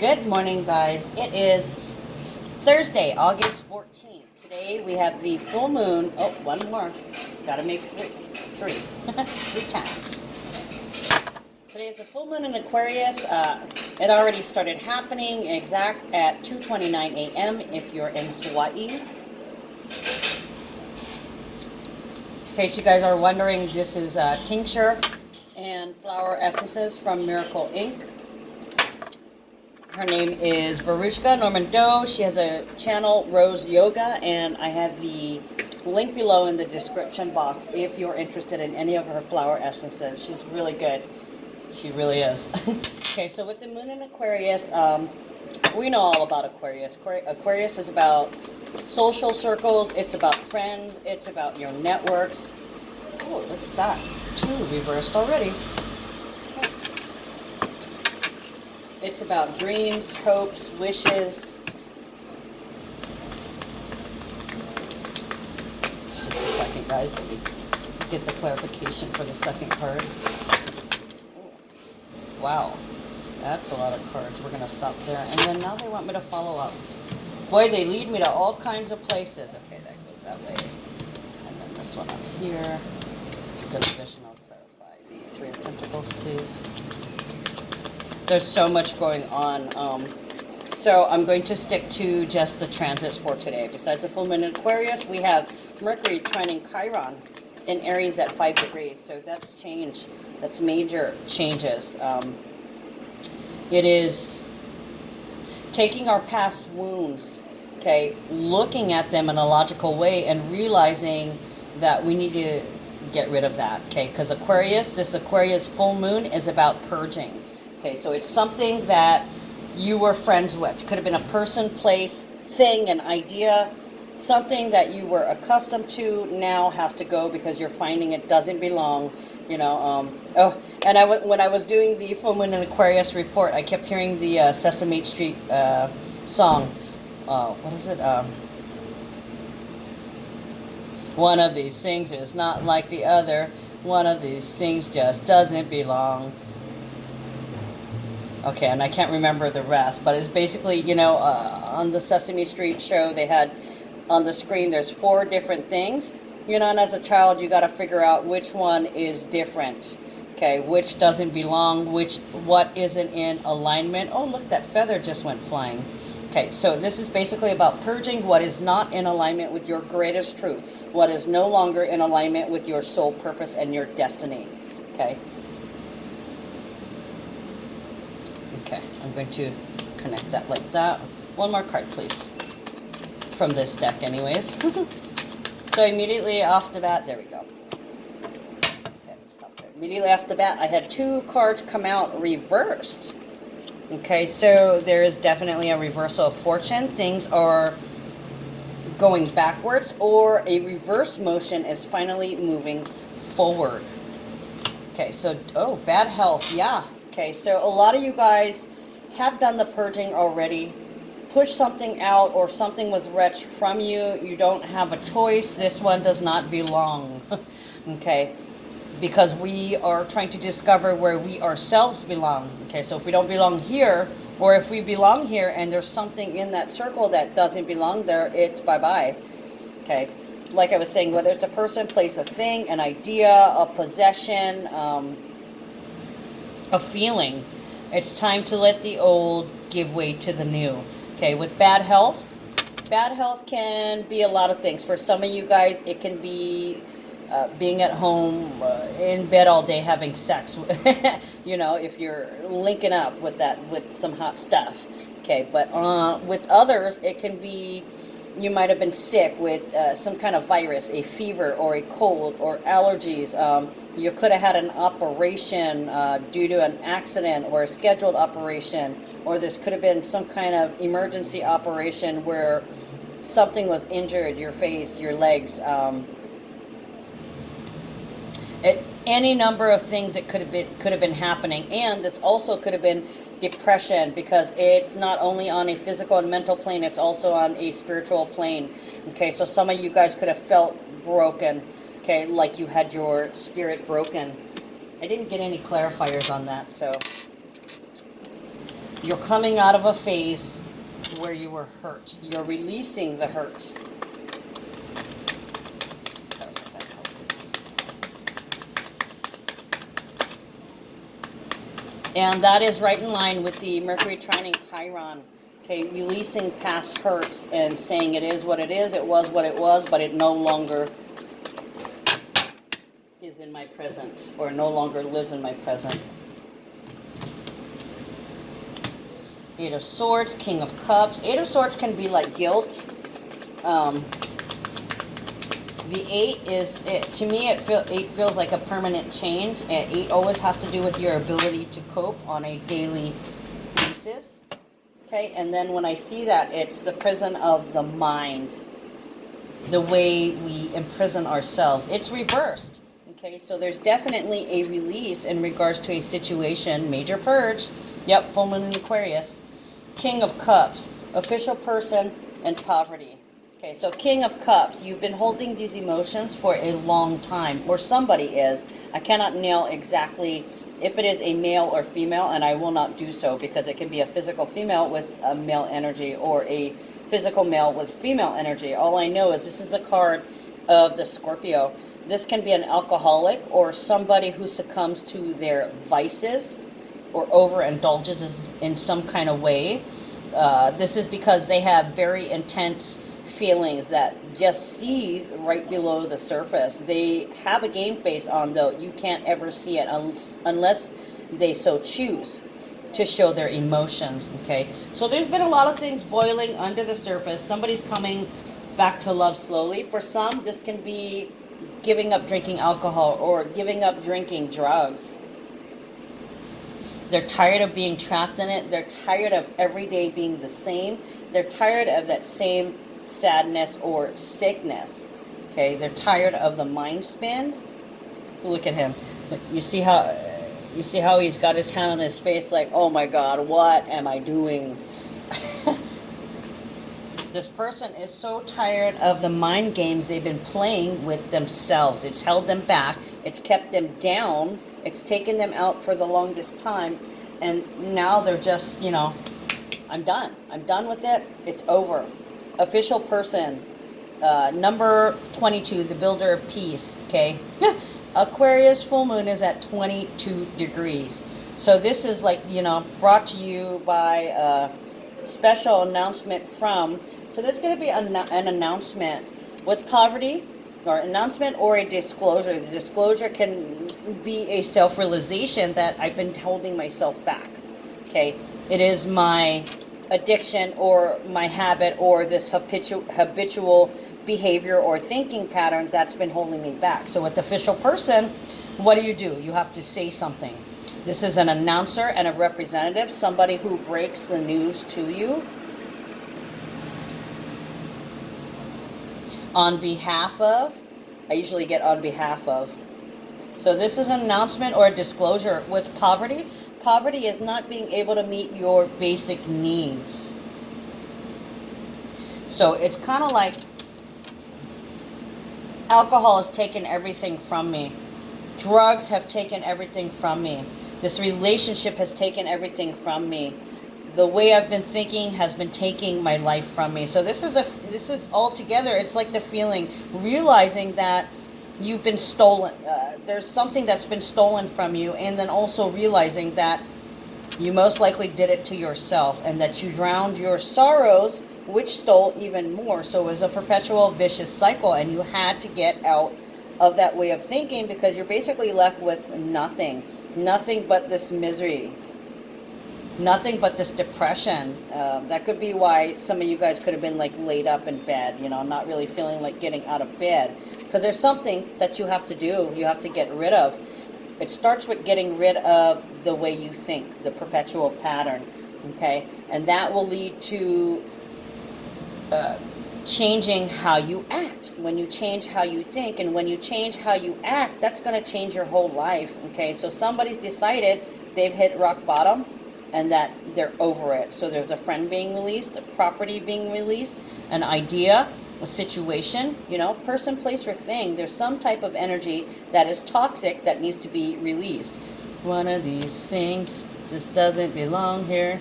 Good morning, guys. It is Thursday, August 14th. Today we have the full moon. Oh, one more. Gotta make three. Three times. Today is the full moon in Aquarius. It already started happening exact at 2:29 a.m. if you're in Hawaii. In case you guys are wondering, this is tincture and flower essences from Miracle Inc. Her name is Varushka Norman Doe. She has a channel, Rose Yoga, and I have the link below in the description box if you're interested in any of her flower essences. She's really good. She really is. Okay, so with the moon in Aquarius, we know all about Aquarius. Aquarius is about social circles. It's about friends. It's about your networks. Oh, look at that. Two reversed already. It's about dreams, hopes, wishes. Just a second, guys. Let me get the clarification for the second card. Oh, wow. That's a lot of cards. We're going to stop there. And then now they want me to follow up. Boy, they lead me to all kinds of places. Okay, that goes that way. And then this one up here. Good additional clarify. The Three of Pentacles, please. There's so much going on. So I'm going to stick to just the transits for today. Besides the full moon in Aquarius, we have Mercury trining Chiron in Aries at 5 degrees. So that's change. That's major changes. It is taking our past wounds, okay, looking at them in a logical way and realizing that we need to get rid of that, okay? Because this Aquarius full moon is about purging. Okay, so it's something that you were friends with. It could have been a person, place, thing, an idea, something that you were accustomed to now has to go because you're finding it doesn't belong. You know, and when I was doing the full moon in Aquarius report, I kept hearing the Sesame Street song. What is it? One of these things is not like the other. One of these things just doesn't belong. Okay, and I can't remember the rest, but it's basically, you know, on the Sesame Street show, they had on the screen, there's 4 different things, you know, and as a child, you got to figure out which one is different, okay, which doesn't belong, what isn't in alignment. Oh, look, that feather just went flying. Okay, so this is basically about purging what is not in alignment with your greatest truth, what is no longer in alignment with your soul purpose and your destiny, okay? Okay, I'm going to connect that like that. One more card, please. From this deck, anyways. So immediately off the bat, there we go. Okay, stop there. Immediately off the bat, I had 2 cards come out reversed. Okay, so there is definitely a reversal of fortune. Things are going backwards, or a reverse motion is finally moving forward. Okay, so, oh, bad health, yeah. Okay, so a lot of you guys have done the purging already. Push something out or something was wrenched from you. You don't have a choice. This one does not belong. Okay, because we are trying to discover where we ourselves belong. Okay, so if we don't belong here, or if we belong here and there's something in that circle that doesn't belong there, it's bye-bye. Okay, like I was saying, whether it's a person, place, a thing, an idea, a possession, a feeling, it's time to let the old give way to the new. Okay, with bad health can be a lot of things. For some of you guys, it can be being at home, in bed all day having sex. You know, if you're linking up with some hot stuff. Okay, but with others, it can be you might have been sick with some kind of virus, a fever, or a cold, or allergies. You could have had an operation due to an accident or a scheduled operation, or this could have been some kind of emergency operation where something was injured, your face, your legs. Any number of things that could have been happening, and this also could have been depression, because it's not only on a physical and mental plane, it's also on a spiritual plane. Okay, so some of you guys could have felt broken, okay, like you had your spirit broken. I didn't get any clarifiers on that, so You're coming out of a phase where you were hurt. You're releasing the hurt. And that is right in line with the Mercury trining Chiron. Okay, releasing past hurts and saying it is what it is, it was what it was, but it no longer is in my present, or no longer lives in my present. Eight of Swords, King of Cups. Eight of Swords can be like guilt. The eight is, to me, eight feels like a permanent change. And eight always has to do with your ability to cope on a daily basis. Okay, and then when I see that, it's the prison of the mind. The way we imprison ourselves. It's reversed. Okay, so there's definitely a release in regards to a situation. Major purge. Yep, full moon in Aquarius. King of Cups. Official person and poverty. Okay, so King of Cups, you've been holding these emotions for a long time, or somebody is. I cannot nail exactly if it is a male or female, and I will not do so because it can be a physical female with a male energy or a physical male with female energy. All I know is this is a card of the Scorpio. This can be an alcoholic or somebody who succumbs to their vices or overindulges in some kind of way. This is because they have very intense feelings that just seethe right below the surface. They have a game face on, though. You can't ever see it unless they so choose to show their emotions. Okay, so there's been a lot of things boiling under the surface. Somebody's coming back to love slowly. For some, this can be giving up drinking alcohol or giving up drinking drugs. They're tired of being trapped in it. They're tired of every day being the same. They're tired of that same sadness or sickness. Okay, they're tired of the mind spin. So look at him. You see how he's got his hand on his face like, oh my God, what am I doing? This person is so tired of the mind games they've been playing with themselves. It's held them back. It's kept them down. It's taken them out for the longest time. And now they're just, you know, I'm done. I'm done with it. It's over. Official person, number 22, the builder of peace, okay? Aquarius full moon is at 22 degrees. So this is like, you know, brought to you by a special announcement from, so there's going to be an announcement with poverty, or announcement or a disclosure. The disclosure can be a self-realization that I've been holding myself back, okay? It is my addiction or my habit or this habitual behavior or thinking pattern that's been holding me back. So with the official person, what do? You have to say something. This is an announcer and a representative, somebody who breaks the news to you on behalf of. I usually get on behalf of. So this is an announcement or a disclosure. With poverty, poverty is not being able to meet your basic needs. So it's kind of like alcohol has taken everything from me. Drugs have taken everything from me. This relationship has taken everything from me. The way I've been thinking has been taking my life from me. So this is all together. It's like the feeling, realizing that you've been stolen. There's something that's been stolen from you, and then also realizing that you most likely did it to yourself, and that you drowned your sorrows, which stole even more. So it was a perpetual vicious cycle, and you had to get out of that way of thinking because you're basically left with nothing but this misery. Nothing but this depression. That could be why some of you guys could have been like laid up in bed, you know, not really feeling like getting out of bed. Because there's something that you have to do. You have to get rid of. It starts with getting rid of the way you think, the perpetual pattern. Okay? And that will lead to changing how you act. When you change how you think and when you change how you act, that's going to change your whole life. Okay? So somebody's decided they've hit rock bottom, and that they're over it. So there's a friend being released, a property being released, an idea, a situation, you know, person, place, or thing. There's some type of energy that is toxic that needs to be released. One of these things This doesn't belong here.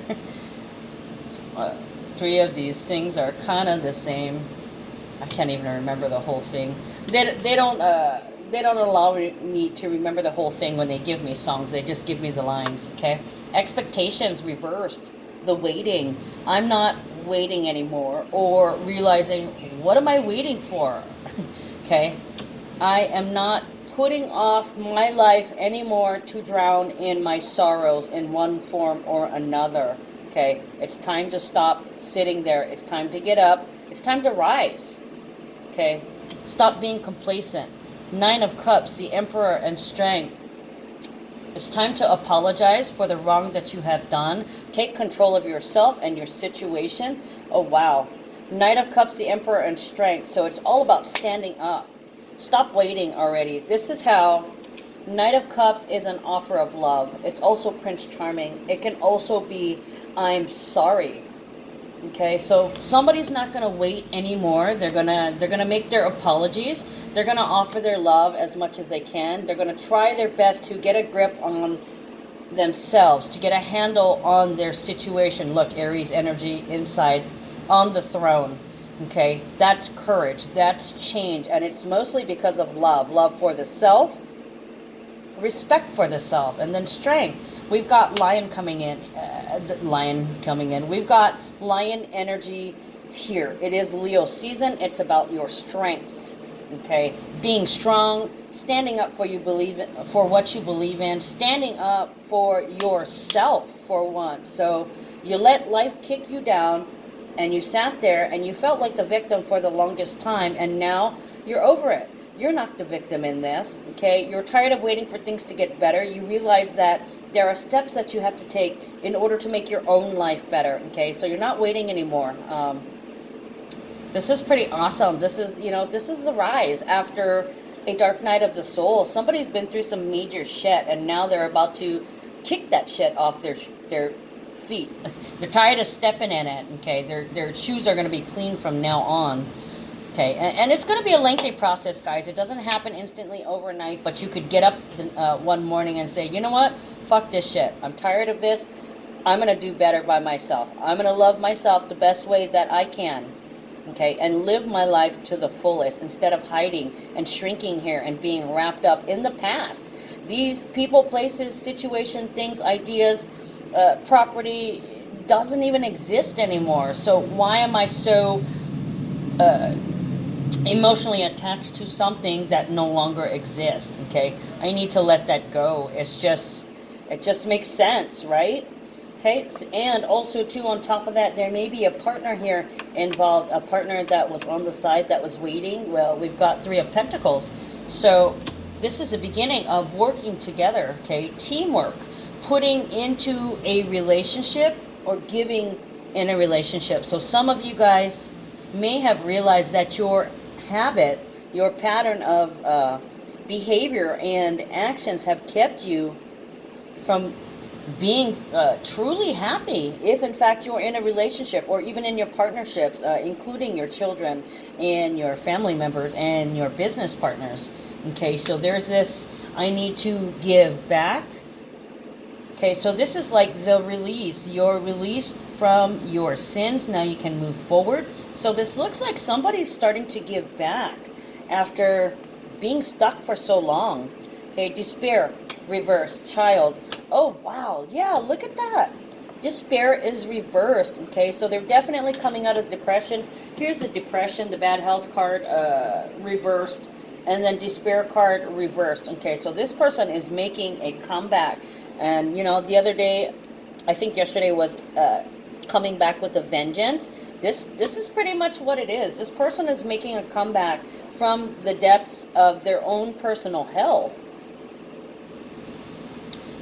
3 of these things are kind of the same. I can't even remember the whole thing. They don't allow me to remember the whole thing when they give me songs. They just give me the lines, okay? Expectations reversed. The waiting. I'm not waiting anymore, or realizing, what am I waiting for? Okay? I am not putting off my life anymore to drown in my sorrows in one form or another. Okay? It's time to stop sitting there. It's time to get up. It's time to rise. Okay? Stop being complacent. 9 of Cups, the Emperor and Strength. It's time to apologize for the wrong that you have done. Take control of yourself and your situation. Oh, wow. Knight of Cups, the Emperor and Strength. So it's all about standing up. Stop waiting already. This is how Knight of Cups is an offer of love. It's also Prince Charming. It can also be, I'm sorry. Okay, so somebody's not going to wait anymore. They're gonna make their apologies. They're going to offer their love as much as they can. They're going to try their best to get a grip on themselves, to get a handle on their situation. Look, Aries energy inside on the throne. Okay, that's courage. That's change. And it's mostly because of love. Love for the self, respect for the self, and then strength. We've got lion coming in. We've got lion energy here. It is Leo season. It's about your strengths. Okay, being strong, standing up for what you believe in, standing up for yourself for once. So you let life kick you down, and you sat there and you felt like the victim for the longest time, and now you're over it. You're not the victim in this. Okay, you're tired of waiting for things to get better. You realize that there are steps that you have to take in order to make your own life better. Okay, so you're not waiting anymore. This is pretty awesome. This is, this is the rise after a dark night of the soul. Somebody's been through some major shit, and now they're about to kick that shit off their feet. They're tired of stepping in it. Okay, their shoes are going to be clean from now on. Okay, and it's going to be a lengthy process, guys. It doesn't happen instantly overnight, but you could get up one morning and say, you know what? Fuck this shit. I'm tired of this. I'm going to do better by myself. I'm going to love myself the best way that I can. Okay, and live my life to the fullest instead of hiding and shrinking here and being wrapped up in the past. These people, places, situation, things, ideas, property doesn't even exist anymore. So why am I so emotionally attached to something that no longer exists? Okay, I need to let that go. It just makes sense, right? Okay, and also too, on top of that, there may be a partner here involved, a partner that was on the side that was waiting. Well, we've got 3 of Pentacles. So this is the beginning of working together, okay? Teamwork, putting into a relationship or giving in a relationship. So some of you guys may have realized that your habit, your pattern of behavior and actions have kept you from being truly happy, if in fact you're in a relationship or even in your partnerships, including your children and your family members and your business partners. Okay, so there's this, I need to give back. Okay, so this is like the release. You're released from your sins. Now you can move forward. So this looks like somebody's starting to give back after being stuck for so long. Okay, despair, reverse, child. Oh, wow. Yeah, look at that. Despair is reversed. Okay, so they're definitely coming out of depression. Here's the depression, the bad health card reversed, and then despair card reversed. Okay, so this person is making a comeback. And, the other day, I think yesterday was coming back with a vengeance. This is pretty much what it is. This person is making a comeback from the depths of their own personal hell.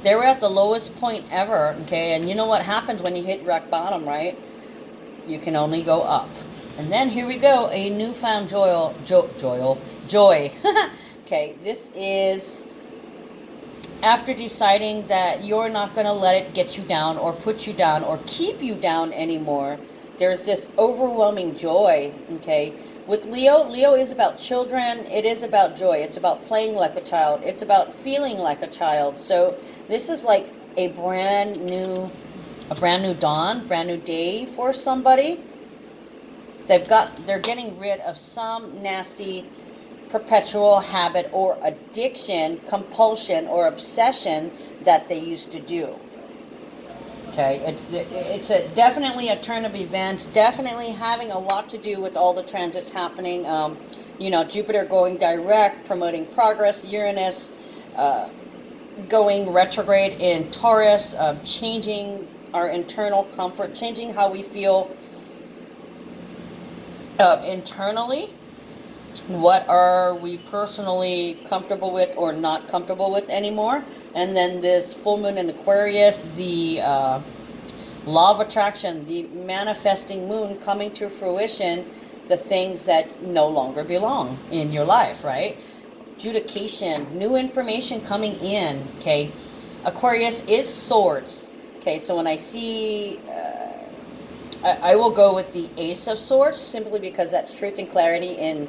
They were at the lowest point ever, okay? And you know what happens when you hit rock bottom, right? You can only go up. And then here we go, a newfound joy. Okay, this is after deciding that you're not going to let it get you down or put you down or keep you down anymore. There's this overwhelming joy, okay? With Leo, Leo is about children. It is about joy. It's about playing like a child. It's about feeling like a child. So this is like a brand new dawn, brand new day for somebody. They're getting rid of some nasty perpetual habit or addiction, compulsion or obsession that they used to do. Okay, it's definitely a turn of events, definitely having a lot to do with all the transits happening. You know, Jupiter going direct, promoting progress, Uranus going retrograde in Taurus, changing our internal comfort, changing how we feel internally. What are we personally comfortable with or not comfortable with anymore? And then this full moon in Aquarius, the law of attraction, the manifesting moon coming to fruition, the things that no longer belong in your life, right? Adjudication, new information coming in, okay? Aquarius is swords, okay? So when I see, I will go with the Ace of Swords, simply because that's truth and clarity in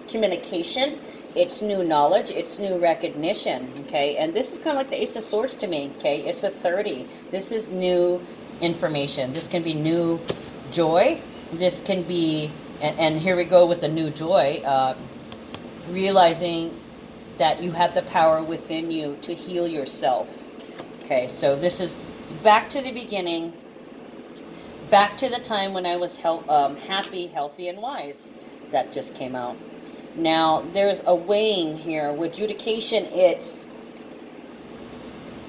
communication. It's new knowledge, it's new recognition, okay? And this is kind of like the Ace of Swords to me, okay? It's a 30. This is new information. This can be new joy. This can be, and here we go with the new joy, realizing that you have the power within you to heal yourself. Okay, so this is back to the beginning, back to the time when I was happy, healthy, and wise. That just came out. Now, there's a weighing here. With adjudication, it's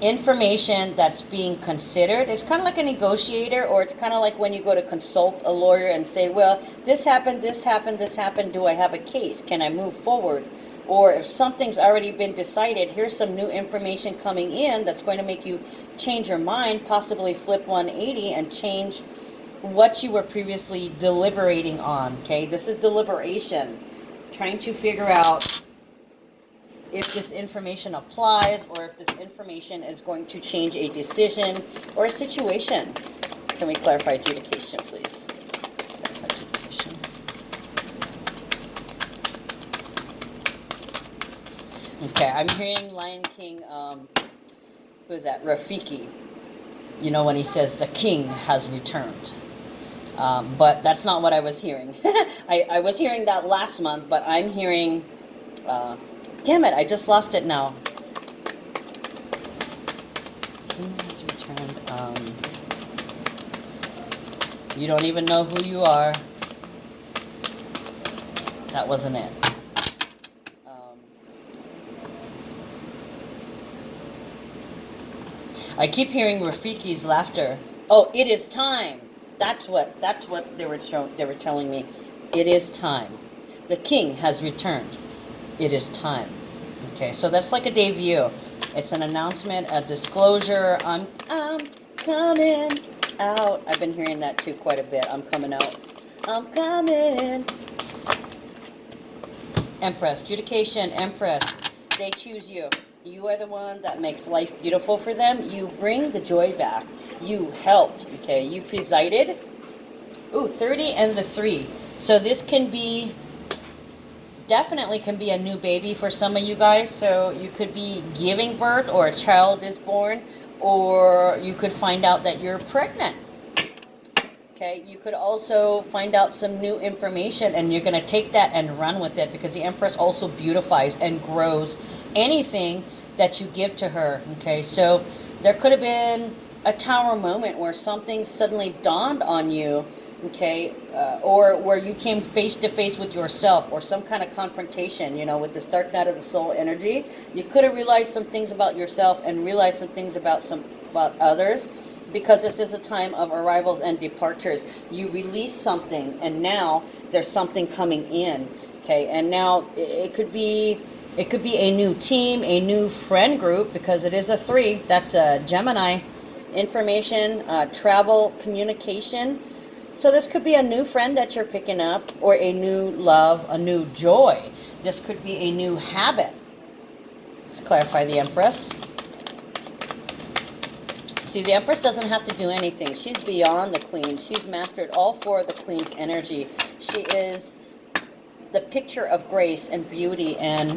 information that's being considered. It's kind of like a negotiator, or it's kind of like when you go to consult a lawyer and say, well, this happened, this happened, this happened. Do I have a case? Can I move forward? Or if something's already been decided, here's some new information coming in that's going to make you change your mind, possibly flip 180 and change what you were previously deliberating on. Okay, this is deliberation. Trying to figure out if this information applies or if this information is going to change a decision or a situation. Can we clarify adjudication, please? Clarify adjudication. Okay, I'm hearing Lion King, who is that? Rafiki. You know, when he says the king has returned. But that's not what I was hearing. I was hearing that last month, but I'm hearing, damn it, I just lost it now. King has returned. You don't even know who you are. That wasn't it. I keep hearing Rafiki's laughter. Oh, it is time. That's what they were telling me. It is time. The king has returned. It is time. Okay, so that's like a debut. It's an announcement, a disclosure. I'm coming out. I've been hearing that too quite a bit. I'm coming out. I'm coming. Empress, adjudication, Empress. They choose you. You are the one that makes life beautiful for them. You bring the joy back. You helped, okay? You presided. Ooh, 30 and the 3. So this can be, definitely can be a new baby for some of you guys. So you could be giving birth, or a child is born, or you could find out that you're pregnant. Okay, you could also find out some new information, and you're going to take that and run with it, because the Empress also beautifies and grows anything that you give to her. Okay, so there could have been a tower moment where something suddenly dawned on you, okay, or where you came face to face with yourself, or some kind of confrontation, you know, with this dark night of the soul energy. You could have realized some things about yourself and realized some things about others, because this is a time of arrivals and departures. You release something, and now there's something coming in, okay, and now it could be a new team, a new friend group, because it is a 3. That's a Gemini. Information, travel, communication. So this could be a new friend that you're picking up, or a new love, a new joy. This could be a new habit. Let's clarify the Empress. See, the Empress doesn't have to do anything. She's beyond the Queen. She's mastered all 4 of the Queen's energy. She is the picture of grace and beauty and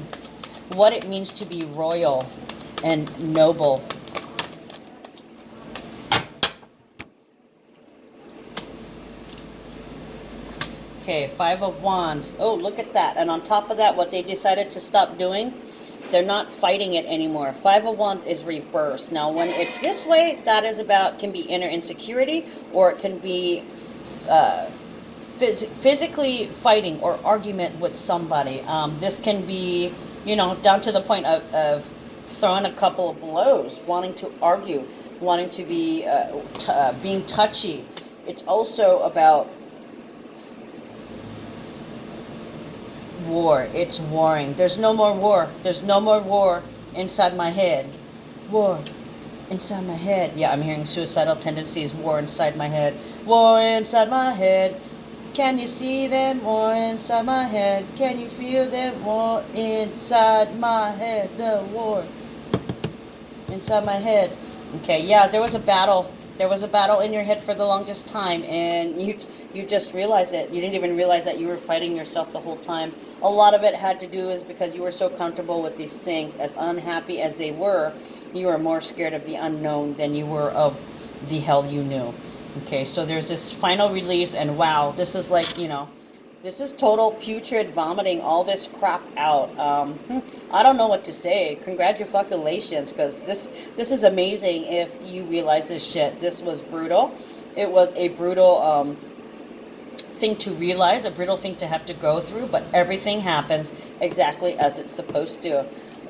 what it means to be royal and noble. Okay, Five of Wands. Oh, look at that. And on top of that, what they decided to stop doing, they're not fighting it anymore. Five of Wands is reversed. Now, when it's this way, that is about, can be inner insecurity, or it can be physically fighting or argument with somebody. This can be, you know, down to the point of throwing a couple of blows, wanting to argue, wanting to be being touchy. It's also about war. It's warring. There's no more war. There's no more war inside my head. War inside my head. Yeah, I'm hearing suicidal tendencies. War inside my head. War inside my head. Can you see them? War inside my head. Can you feel them? War inside my head. The war inside my head. Okay, yeah, there was a battle. There was a battle in your head for the longest time, and you just realized it. You didn't even realize that you were fighting yourself the whole time. A lot of it had to do is because you were so comfortable with these things. As unhappy as they were, you were more scared of the unknown than you were of the hell you knew. Okay, so there's this final release, and wow, this is like, you know, this is total putrid vomiting all this crap out. I don't know what to say. Congratulations, because this is amazing if you realize this shit. This was brutal. It was a brutal thing to realize, a brutal thing to have to go through, but everything happens exactly as it's supposed to.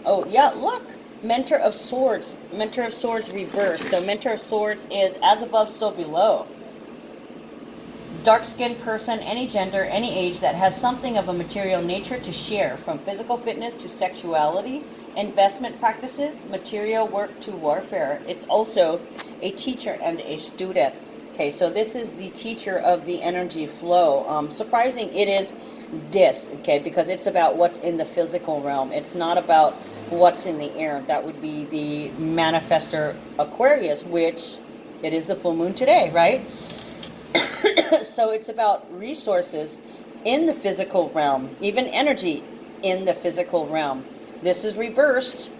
Oh, yeah, look. Mentor of Swords. Mentor of Swords reversed. So Mentor of Swords is as above, so below. Dark-skinned person, any gender, any age, that has something of a material nature to share, from physical fitness to sexuality, investment practices, material work to warfare. It's also a teacher and a student. Okay, so this is the teacher of the energy flow. Surprising, it is this, okay, because it's about what's in the physical realm. It's not about what's in the air. That would be the manifestor Aquarius, which it is a full moon today, right? So it's about resources in the physical realm, even energy in the physical realm. This is reversed.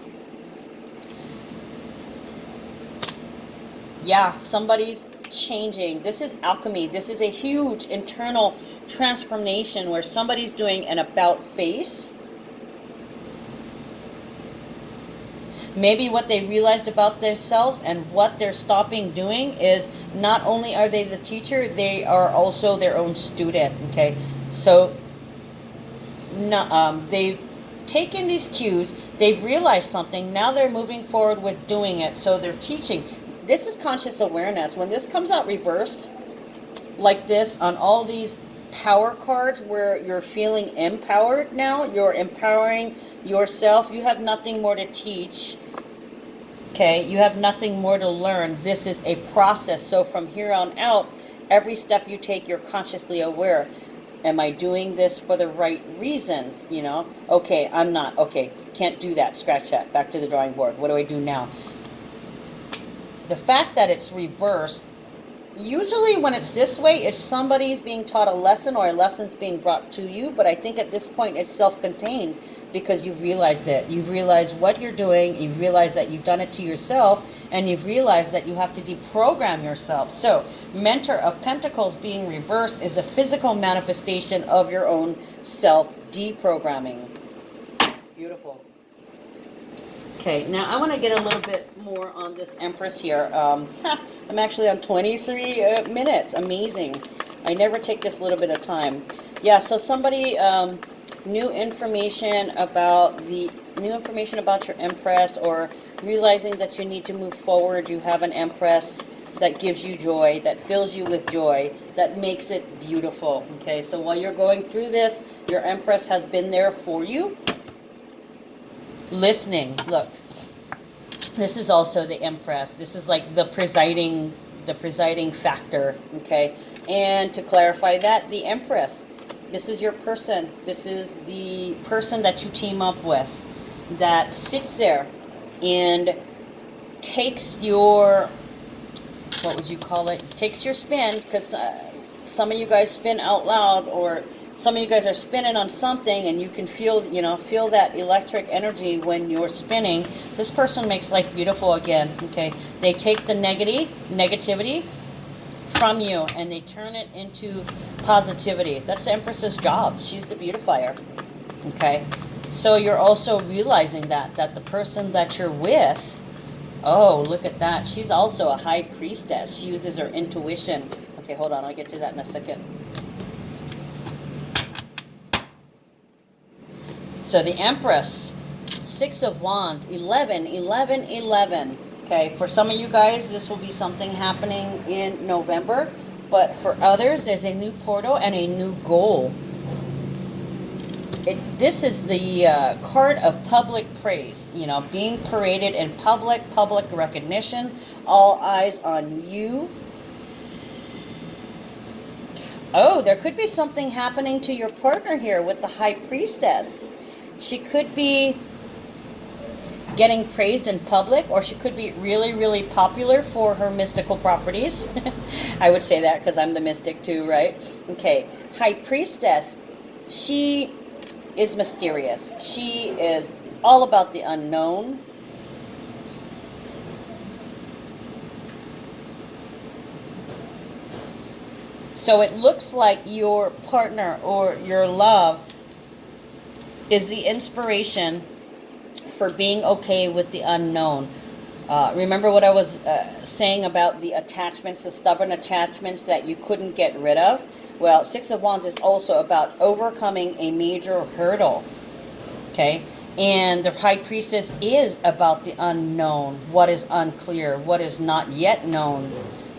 Yeah, somebody's changing. This is alchemy. This is a huge internal transformation where somebody's doing an about face. Maybe what they realized about themselves and what they're stopping doing is not only are they the teacher, they are also their own student. Okay, so they've taken these cues, they've realized something, now they're moving forward with doing it, so they're teaching. This is conscious awareness. When this comes out reversed, like this, on all these power cards where you're feeling empowered now, you're empowering yourself, you have nothing more to teach. Okay, you have nothing more to learn. This is a process. So from here on out, every step you take, you're consciously aware. Am I doing this for the right reasons? You know, okay, I'm not. Okay, can't do that. Scratch that. Back to the drawing board. What do I do now? The fact that it's reversed, usually when it's this way, it's somebody's being taught a lesson or a lesson's being brought to you. But I think at this point it's self-contained because you've realized it. You've realized what you're doing. You've realized that you've done it to yourself. And you've realized that you have to deprogram yourself. So Mentor of Pentacles being reversed is a physical manifestation of your own self-deprogramming. Beautiful. Okay, now I want to get a little bit more on this Empress here. I'm actually on 23 minutes. Amazing. I never take this little bit of time. Yeah, so somebody, new information about your Empress, or realizing that you need to move forward. You have an Empress that gives you joy, that fills you with joy, that makes it beautiful. Okay, so while you're going through this, your Empress has been there for you. Listening. Look, this is also the Empress. This is like the presiding factor. Okay, and to clarify that, the Empress, this is your person. This is the person that you team up with, that sits there and takes your, what would you call it? Takes your spin, because some of you guys spin out loud, or some of you guys are spinning on something and you can feel, feel that electric energy when you're spinning. This person makes life beautiful again, okay? They take the negativity from you and they turn it into positivity. That's the Empress's job. She's the beautifier. Okay? So you're also realizing that the person that you're with, oh, look at that. She's also a high priestess. She uses her intuition. Okay, hold on. I'll get to that in a second. So the Empress, 6 of Wands, 11, 11, 11. Okay, for some of you guys, this will be something happening in November. But for others, there's a new portal and a new goal. This is the card of public praise. You know, being paraded in public recognition. All eyes on you. Oh, there could be something happening to your partner here with the High Priestess. She could be getting praised in public, or she could be really, really popular for her mystical properties. I would say that because I'm the mystic too, right? Okay, High Priestess, she is mysterious. She is all about the unknown. So it looks like your partner or your love is the inspiration for being okay with the unknown. Remember what I was saying about the attachments, the stubborn attachments that you couldn't get rid of? Well, 6 of Wands is also about overcoming a major hurdle. Okay? And the High Priestess is about the unknown, what is unclear, what is not yet known.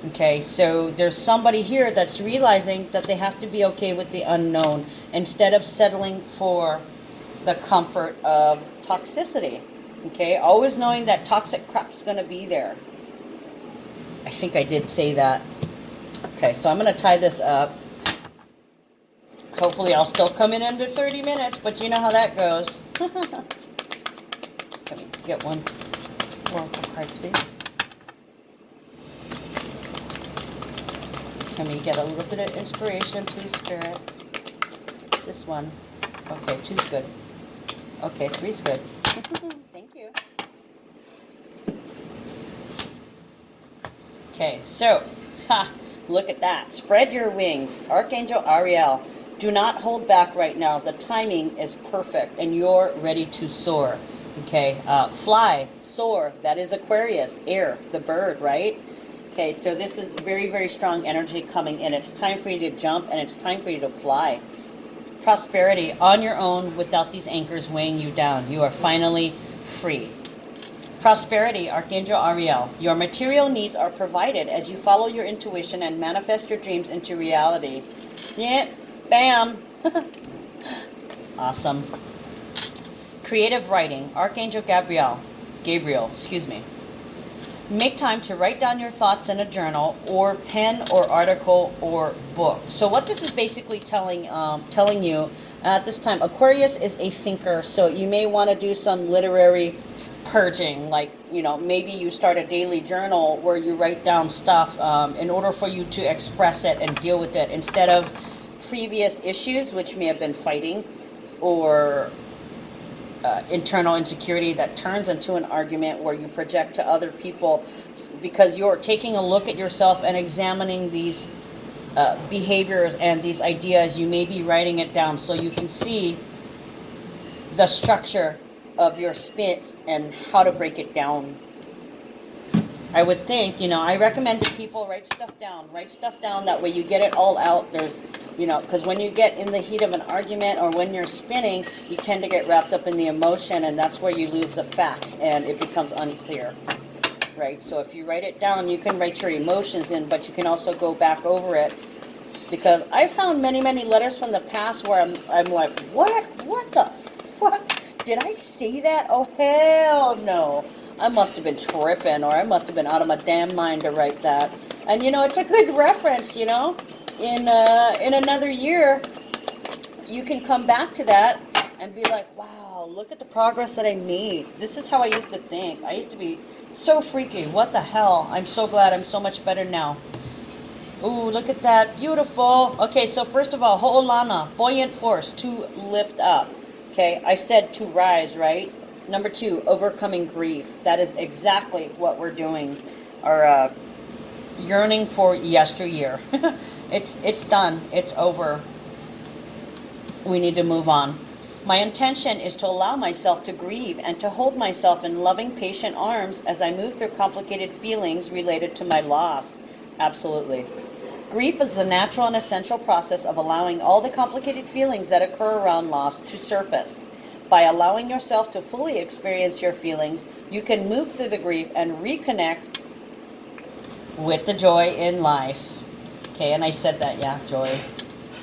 Okay, so there's somebody here that's realizing that they have to be okay with the unknown instead of settling for the comfort of toxicity. Okay, always knowing that toxic crap's going to be there. I think I did say that. Okay, so I'm going to tie this up. Hopefully I'll still come in under 30 minutes, but you know how that goes. Let me get one oracle card, please. Can we get a little bit of inspiration, please, Spirit? This one. Okay, 2's good. Okay, 3's good. Thank you. Okay, so, look at that. Spread your wings. Archangel Ariel, do not hold back right now. The timing is perfect, and you're ready to soar. Okay, fly, soar. That is Aquarius, air, the bird, right? Okay, so this is very, very strong energy coming in. It's time for you to jump, and it's time for you to fly. Prosperity on your own without these anchors weighing you down. You are finally free. Prosperity, Archangel Ariel. Your material needs are provided as you follow your intuition and manifest your dreams into reality. Yeah, bam. Awesome. Creative writing, Archangel Gabriel, excuse me. Make time to write down your thoughts in a journal or pen or article or book. So what this is basically telling you at this time, Aquarius is a thinker, so you may want to do some literary purging, like, you know, maybe you start a daily journal where you write down stuff in order for you to express it and deal with it instead of previous issues which may have been fighting or internal insecurity that turns into an argument where you project to other people because you're taking a look at yourself and examining these behaviors and these ideas. You may be writing it down so you can see the structure of your spits and how to break it down. I would think, you know, I recommend to people write stuff down, that way you get it all out. There's, you know, because when you get in the heat of an argument or when you're spinning, you tend to get wrapped up in the emotion, and that's where you lose the facts and it becomes unclear, right? So if you write it down, you can write your emotions in, but you can also go back over it, because I found many, many letters from the past where I'm like, what the fuck? Did I say that? Oh, hell no. I must have been tripping, or I must have been out of my damn mind to write that. And, you know, it's a good reference, you know. In another year, you can come back to that and be like, wow, look at the progress that I made. This is how I used to think. I used to be so freaky. What the hell? I'm so glad I'm so much better now. Ooh, look at that. Beautiful. Okay, so first of all, Ho'olana, buoyant force, to lift up. Okay, I said to rise, right? Number 2, overcoming grief. That is exactly what we're doing. yearning for yesteryear. It's done. It's over. We need to move on. My intention is to allow myself to grieve and to hold myself in loving, patient arms as I move through complicated feelings related to my loss. Absolutely. Grief is the natural and essential process of allowing all the complicated feelings that occur around loss to surface. By allowing yourself to fully experience your feelings, you can move through the grief and reconnect with the joy in life. Okay, and I said that, yeah, joy.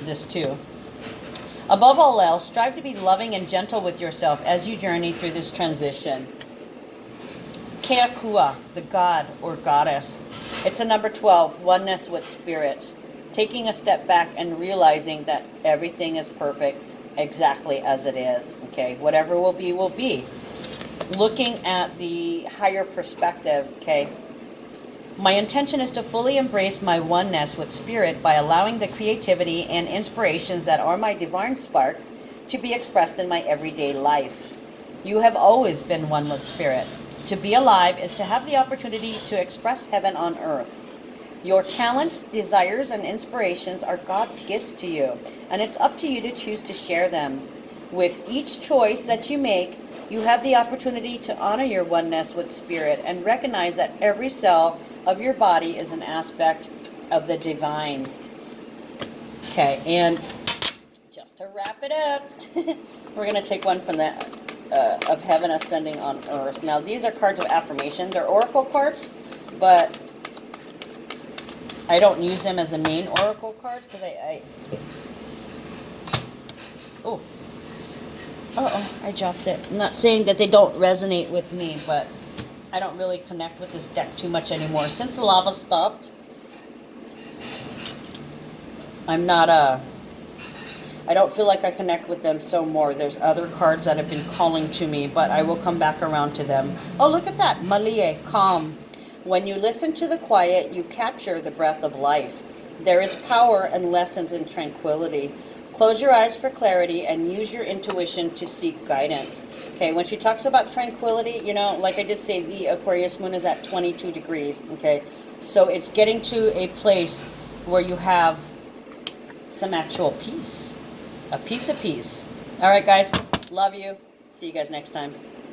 This too. Above all else, strive to be loving and gentle with yourself as you journey through this transition. Keakua, the god or goddess. It's a number 12, oneness with spirits. Taking a step back and realizing that everything is perfect exactly as it is. Okay, whatever will be, will be. Looking at the higher perspective, okay. My intention is to fully embrace my oneness with spirit by allowing the creativity and inspirations that are my divine spark to be expressed in my everyday life. You have always been one with spirit. To be alive is to have the opportunity to express heaven on earth. Your talents, desires, and inspirations are God's gifts to you, and it's up to you to choose to share them. With each choice that you make, you have the opportunity to honor your oneness with spirit and recognize that every cell of your body is an aspect of the divine. Okay, and just to wrap it up, we're going to take one from the of heaven ascending on earth. Now, these are cards of affirmation. They're oracle cards, but I don't use them as the main oracle cards because I dropped it. I'm not saying that they don't resonate with me, but I don't really connect with this deck too much anymore. Since the lava stopped, I don't feel like I connect with them so more. There's other cards that have been calling to me, but I will come back around to them. Oh, look at that. Malie, calm. When you listen to the quiet, you capture the breath of life. There is power and lessons in tranquility. Close your eyes for clarity and use your intuition to seek guidance. Okay, when she talks about tranquility, you know, like I did say, the Aquarius moon is at 22 degrees, okay? So it's getting to a place where you have some actual peace. A piece of peace. All right, guys. Love you. See you guys next time.